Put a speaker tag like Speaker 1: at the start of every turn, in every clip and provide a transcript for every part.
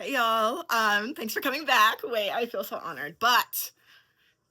Speaker 1: Hey y'all, thanks for coming back. Wait, I feel so honored. But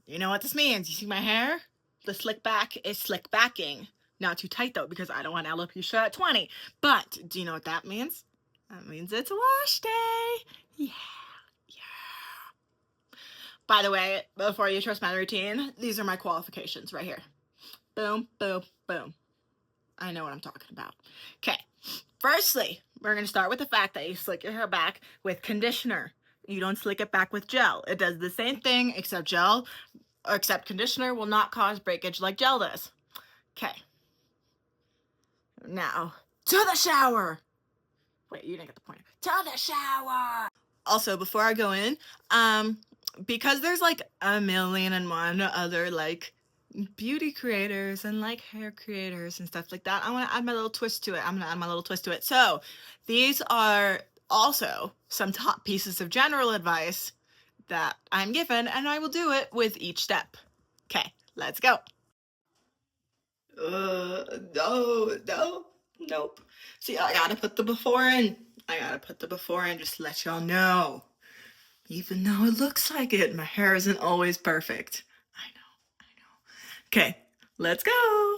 Speaker 1: you know what this means? You see my hair? The slick back is slick backing. Not too tight though, because I don't want alopecia at 20. But do you know what that means? That means it's wash day. Yeah, yeah. By the way, before you trust my routine, these are my qualifications right here. Boom, boom, boom. I know what I'm talking about. Okay, firstly, we're going to start with the fact that you slick your hair back with conditioner. You don't slick it back with gel. It does the same thing, except conditioner will not cause breakage like gel does. Okay. Now, to the shower. Wait, you didn't get the point. To the shower. Also, before I go in, because there's like a million and one other like beauty creators and like hair creators and stuff like that, I want to add my little twist to it. I'm gonna add my little twist to it. So these are also some top pieces of general advice that I'm given, and I will do it with each step. Okay, let's go. No, nope. See, I gotta put the before in. I gotta put the before in just to let y'all know. Even though it looks like it, my hair isn't always perfect. I know. Okay, let's go.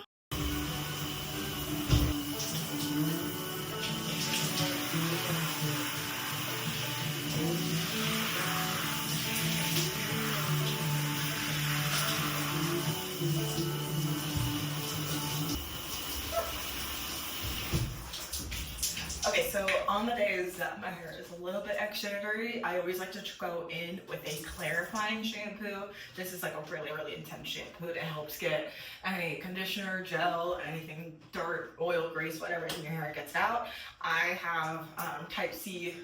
Speaker 1: Okay, so on the days that my hair is a little bit extra dirty, I always like to go in with a clarifying shampoo. This is like a really, really intense shampoo that helps get any conditioner, gel, anything, dirt, oil, grease, whatever in your hair gets out. I have type C,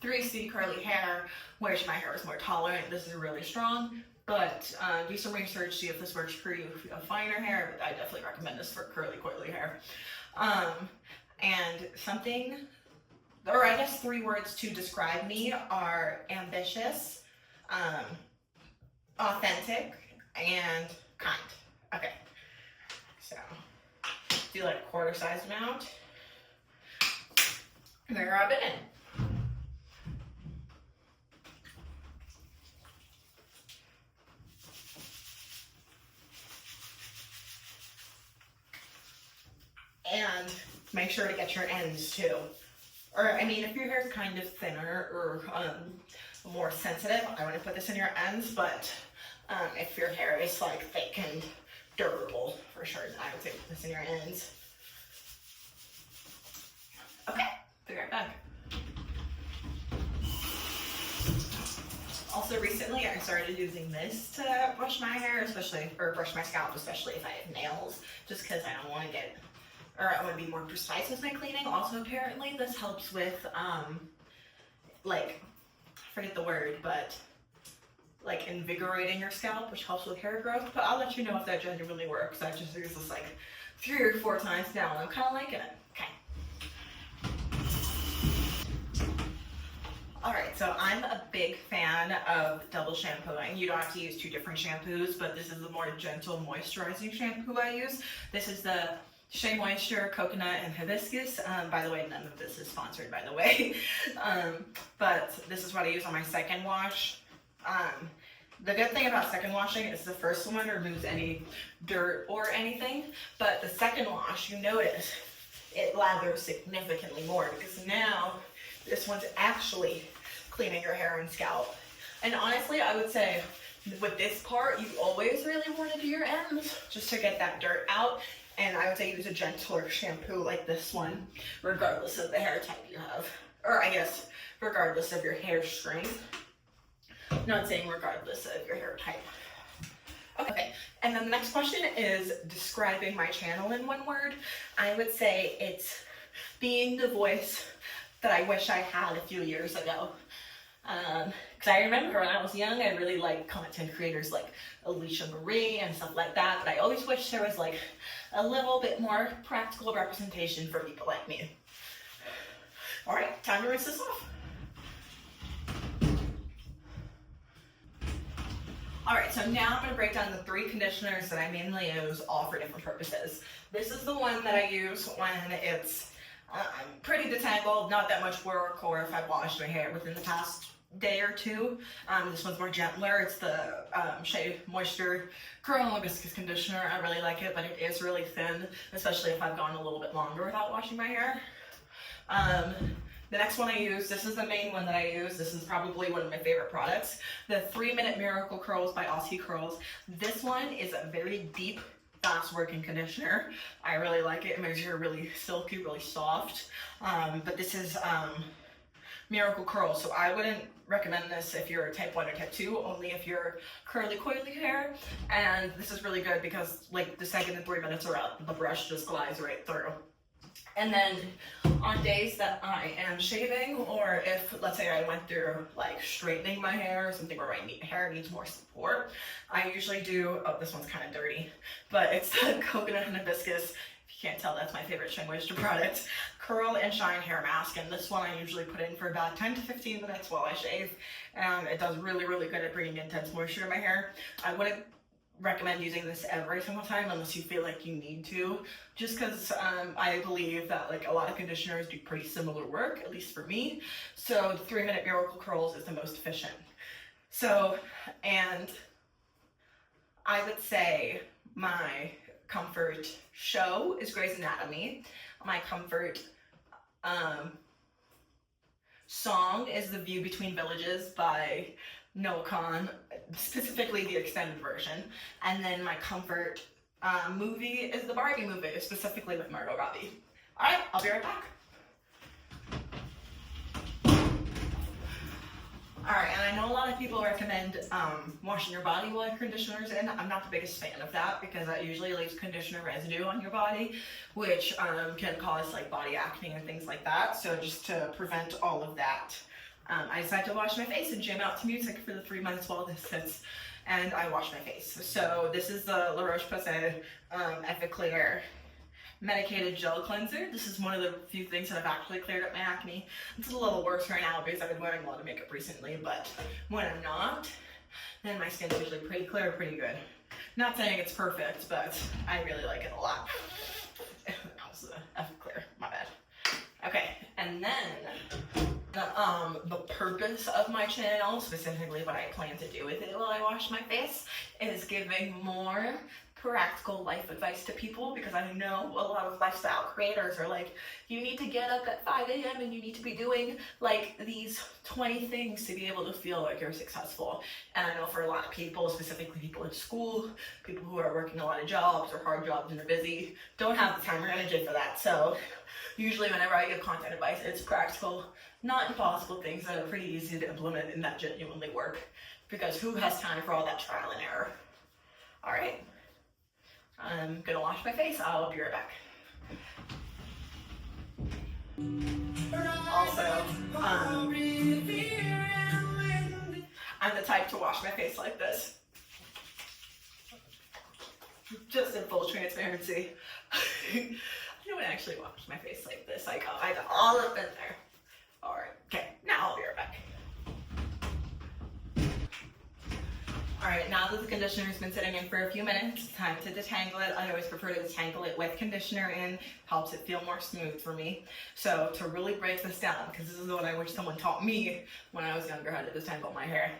Speaker 1: 3C curly hair, which my hair is more tolerant. This is really strong. But do some research, see if this works for you. If you have finer hair, I definitely recommend this for curly, coily hair. And something, or I guess 3 words to describe me are ambitious, authentic, and kind. Okay, so do like a quarter sized amount. And then rub it in. And make sure to get your ends too. Or, I mean, if your hair is kind of thinner or more sensitive, I wouldn't put this in your ends, but if your hair is like thick and durable, for sure, I would say put this in your ends. Okay, be right back. Also, recently I started using this to brush my hair, brush my scalp, especially if I have nails, just because I don't want to get, or I want to be more precise with my cleaning. Also, apparently this helps with, like, I forget the word, but like invigorating your scalp, which helps with hair growth. But I'll let you know if that genuinely works. I just use this like 3 or 4 times now, and I'm kind of liking it. Okay. Alright, so I'm a big fan of double shampooing. You don't have to use 2 different shampoos, but this is the more gentle moisturizing shampoo I use. This is the Shea Moisture, Coconut, and Hibiscus. By the way, none of this is sponsored, by the way. But this is what I use on my second wash. The good thing about second washing is the first one removes any dirt or anything, but the second wash, you notice, it lathers significantly more because now this one's actually cleaning your hair and scalp. And honestly, I would say with this part, you always really want to do your ends just to get that dirt out. And I would say use a gentler shampoo like this one, regardless of the hair type you have. Or I guess, regardless of your hair strength. I'm not saying regardless of your hair type. Okay, and then the next question is describing my channel in 1 word. I would say it's being the voice that I wish I had a few years ago. Because I remember when I was young, I really liked content creators like Alicia Marie and stuff like that, but I always wish there was like a little bit more practical representation for people like me. Alright, time to rinse this off. Alright, so now I'm going to break down the 3 conditioners that I mainly use, all for different purposes. This is the one that I use when it's Pretty detangled, not that much work, or if I've washed my hair within the past day or two. This one's more gentler. It's the Shea Moisture Curl and Hibiscus Conditioner. I really like it, but it is really thin, especially if I've gone a little bit longer without washing my hair. The next one I use, this is the main one that I use. This is probably one of my favorite products. The 3-Minute Miracle Curls by Aussie Curls. This one is a very deep, fast working conditioner. I really like it. It makes your hair really silky, really soft. But this is Miracle Curl, so I wouldn't recommend this if you're type 1 or type 2, only if you're curly coily hair. And this is really good because like the second and 3 minutes are out, the brush just glides right through. And then on days that I am shaving, or if, let's say I went through like straightening my hair or something where my hair needs more support, I usually do, oh, this one's kind of dirty, but it's the Coconut and Hibiscus, if you can't tell, that's my favorite Shea Moisture product, Curl and Shine Hair Mask. And this one I usually put in for about 10 to 15 minutes while I shave. And it does really, really good at bringing intense moisture to my hair. I wouldn't recommend using this every single time unless you feel like you need to, just because I believe that like a lot of conditioners do pretty similar work, at least for me. So the 3-Minute Miracle Curls is the most efficient. So, and I would say my comfort show is Grey's Anatomy. My comfort song is The View Between Villages by Noah Khan, specifically the extended version. And then my comfort movie is the Barbie movie, specifically with Margot Robbie. All right, I'll be right back. All right, and I know a lot of people recommend washing your body while conditioner's in. I'm not the biggest fan of that because that usually leaves conditioner residue on your body, which can cause like body acne and things like that. So just to prevent all of that, I decided to wash my face and jam out to music for the 3 minutes while this sits, and I wash my face. So this is the La Roche-Posay Epiclear Medicated Gel Cleanser. This is one of the few things that have actually cleared up my acne. It's a little worse right now because I've been wearing a lot of makeup recently, but when I'm not, then my skin's usually pretty clear, pretty good. Not saying it's perfect, but I really like it a lot. That was the Epiclear, my bad. Okay, and then the purpose of my channel, specifically what I plan to do with it while I wash my face, is giving more practical life advice to people, because I know a lot of lifestyle creators are like, you need to get up at 5 a.m. and you need to be doing like these 20 things to be able to feel like you're successful. And I know for a lot of people, specifically people in school, people who are working a lot of jobs or hard jobs and are busy, don't have the time or energy for that. So usually whenever I give content advice, it's practical, not impossible things that are pretty easy to implement and that genuinely work, because who has time for all that trial and error? All right. I'm gonna wash my face. I'll be right back. Also, I'm the type to wash my face like this. Just in full transparency. I don't actually wash my face like this. I got all up in there. All right. Okay. Now I'll be right back. All right, now that the conditioner's been sitting in for a few minutes, it's time to detangle it. I always prefer to detangle it with conditioner in, helps it feel more smooth for me. So to really break this down, because this is what I wish someone taught me when I was younger, how to detangle my hair.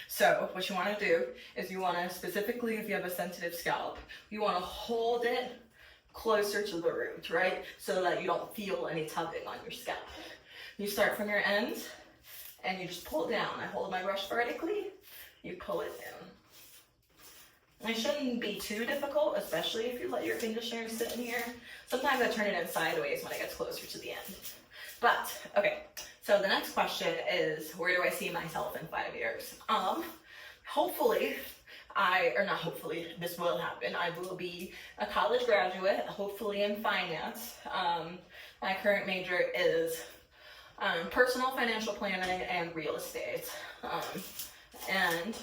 Speaker 1: So what you want to do is you want to, specifically if you have a sensitive scalp, you want to hold it closer to the root, right? So that you don't feel any tugging on your scalp. You start from your ends and you just pull down. I hold my brush vertically. You pull it down. It shouldn't be too difficult, especially if you let your conditioner sit in here. Sometimes I turn it in sideways when it gets closer to the end. But, okay, so the next question is, where do I see myself in 5 years? Hopefully, this will happen. I will be a college graduate, hopefully in finance. My current major is personal financial planning and real estate. And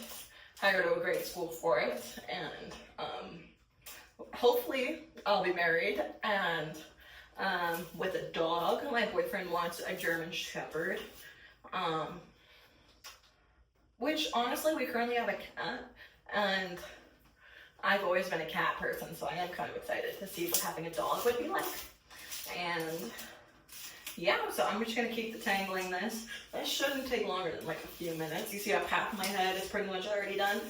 Speaker 1: I go to a great school for it, and hopefully I'll be married and with a dog. My boyfriend wants a German Shepherd, which honestly we currently have a cat, and I've always been a cat person, so I am kind of excited to see what having a dog would be like. And yeah, so I'm just gonna keep detangling this. That shouldn't take longer than like a few minutes. You see how half of my head is pretty much already done?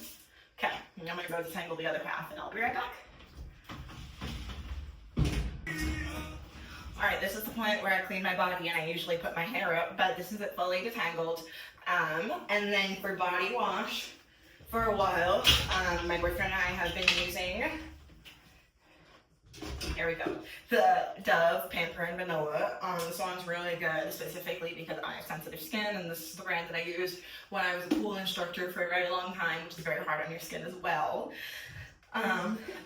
Speaker 1: Okay, I'm gonna go detangle the other half and I'll be right back. All right, this is the point where I clean my body and I usually put my hair up, but this isn't fully detangled. And then for body wash, for a while, my boyfriend and I have been using, here we go, the Dove Pamper and Vanilla. This one's really good, specifically because I have sensitive skin, and this is the brand that I used when I was a pool instructor for a very long time, which is very hard on your skin as well.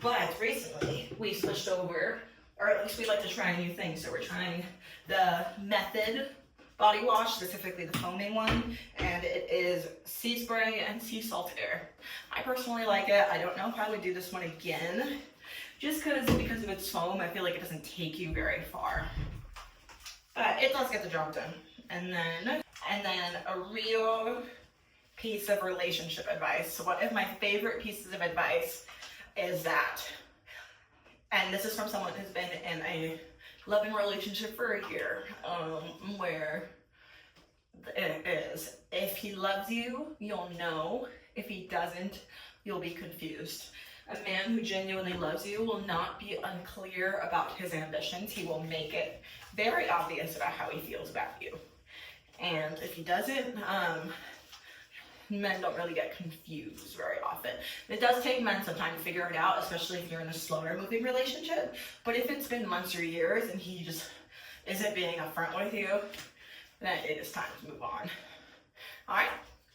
Speaker 1: But recently we switched over, or at least we like to try new things. So we're trying the Method body wash, specifically the foaming one, and it is sea spray and sea salt air. I personally like it. I don't know if I would do this one again, just because of its foam. I feel like it doesn't take you very far, but it does get the job done. And then a real piece of relationship advice. So one of my favorite pieces of advice is that, and this is from someone who's been in a loving relationship for a year, where it is, if he loves you, you'll know. If he doesn't, you'll be confused. A man who genuinely loves you will not be unclear about his ambitions. He will make it very obvious about how he feels about you. And if he doesn't, men don't really get confused very often. It does take men some time to figure it out, especially if you're in a slower moving relationship. But if it's been months or years and he just isn't being upfront with you, then it is time to move on. All right,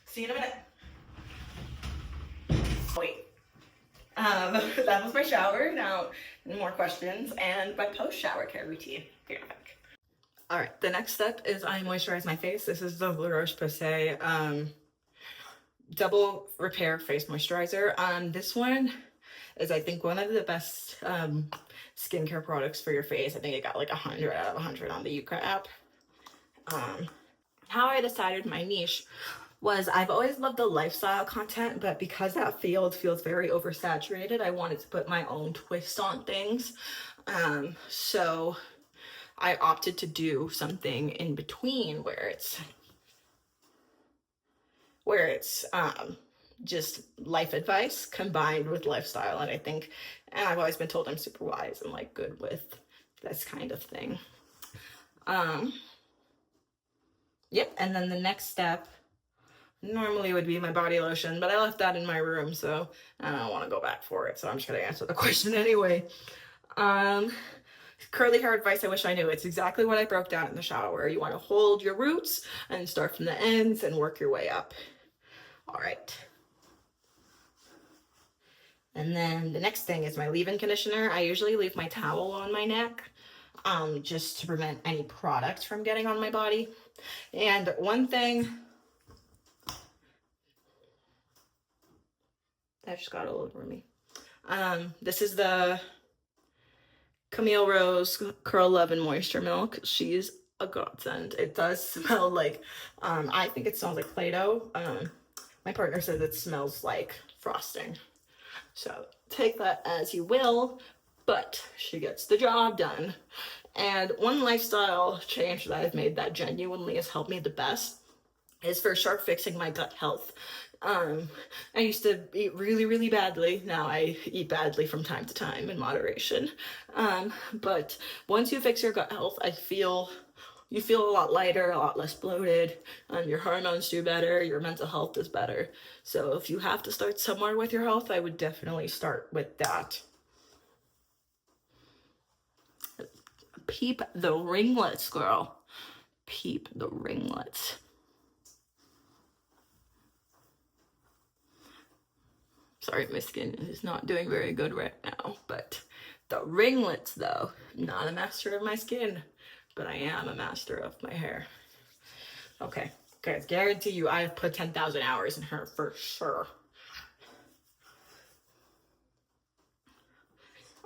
Speaker 1: see you in a minute. Wait. That was my shower. Now, more questions and my post-shower care routine. Be right back. All right, the next step is I moisturize my face. This is the La Roche-Posay Double Repair Face Moisturizer. This one is, I think, one of the best skincare products for your face. I think it got like 100 out of 100 on the Yuka app. How I decided my niche was, I've always loved the lifestyle content, but because that field feels very oversaturated, I wanted to put my own twist on things. So I opted to do something in between where it's just life advice combined with lifestyle. And I think, and I've always been told I'm super wise and like good with this kind of thing. Yep, and then the next step normally would be my body lotion, but I left that in my room, so I don't want to go back for it, so I'm just gonna answer the question anyway. Curly hair advice, I wish I knew. It's exactly what I broke down in the shower. You want to hold your roots and start from the ends and work your way up. All right. And then the next thing is my leave-in conditioner. I usually leave my towel on my neck, just to prevent any product from getting on my body. And one thing that just got all over me. This is the Camille Rose Curl Love and Moisture Milk. She's a godsend. It does smell like, I think it smells like Play-Doh. My partner says it smells like frosting. So take that as you will, but she gets the job done. And one lifestyle change that I've made that genuinely has helped me the best is for sure fixing my gut health. I used to eat really, really badly. Now I eat badly from time to time in moderation. But once you fix your gut health, you feel a lot lighter, a lot less bloated, your hormones do better, your mental health is better. So if you have to start somewhere with your health, I would definitely start with that. Peep the ringlets, girl. Peep the ringlets. Sorry, my skin is not doing very good right now, but the ringlets, though, not a master of my skin, but I am a master of my hair. Okay, guys, guarantee you I've put 10,000 hours in her for sure.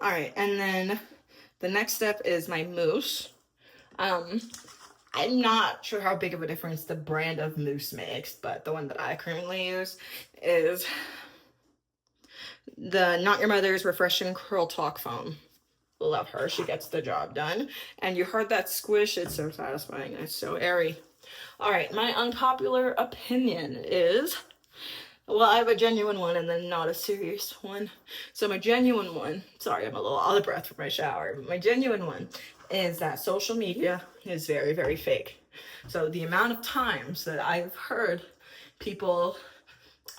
Speaker 1: All right, and then the next step is my mousse. I'm not sure how big of a difference the brand of mousse makes, but the one that I currently use is the Not Your Mother's Refreshing Curl Talk Foam. Love her. She gets the job done. And you heard that squish. It's so satisfying. It's so airy. All right, my unpopular opinion is, well, I have a genuine one and then not a serious one. So my genuine one, sorry, I'm a little out of breath from my shower, but my genuine one is that social media is very, very fake. So the amount of times that I've heard people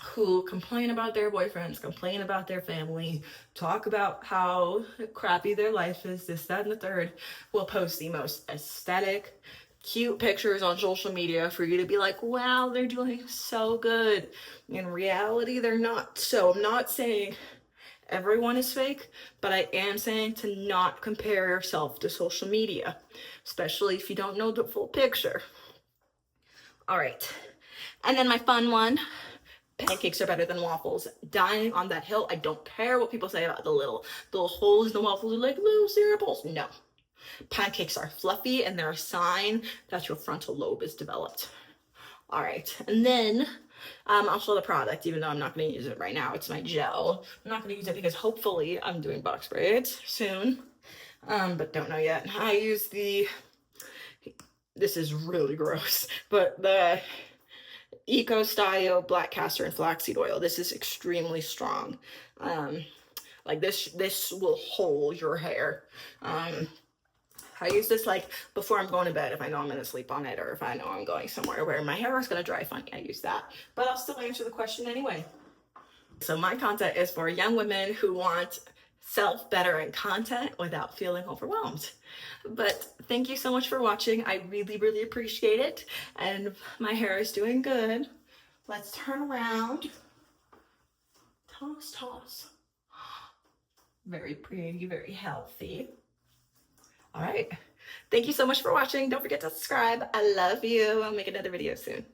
Speaker 1: who complain about their boyfriends, complain about their family, talk about how crappy their life is, this, that, and the third, will post the most aesthetic, cute pictures on social media for you to be like, wow, they're doing so good. In reality, they're not. So I'm not saying everyone is fake, but I am saying to not compare yourself to social media, especially if you don't know the full picture. All right. And then my fun one, pancakes are better than waffles. Dying on that hill. I don't care what people say about the little holes in the waffles are like little syrup holes. No. Pancakes are fluffy and they're a sign that your frontal lobe is developed. All right. And then I'll show the product, even though I'm not going to use it right now. It's my gel. I'm not going to use it because hopefully I'm doing box braids soon, but don't know yet. I use this is really gross, but the Eco Style black castor and flaxseed oil. This is extremely strong. Like this will hold your hair. I use this like before I'm going to bed if I know I'm going to sleep on it, or if I know I'm going somewhere where my hair is going to dry funny, I use that. But I'll still answer the question anyway. So my content is for young women who want self-bettering content without feeling overwhelmed. But thank you so much for watching. I really, really appreciate it. And my hair is doing good. Let's turn around. Toss, toss. Very pretty, very healthy. All right. Thank you so much for watching. Don't forget to subscribe. I love you. I'll make another video soon.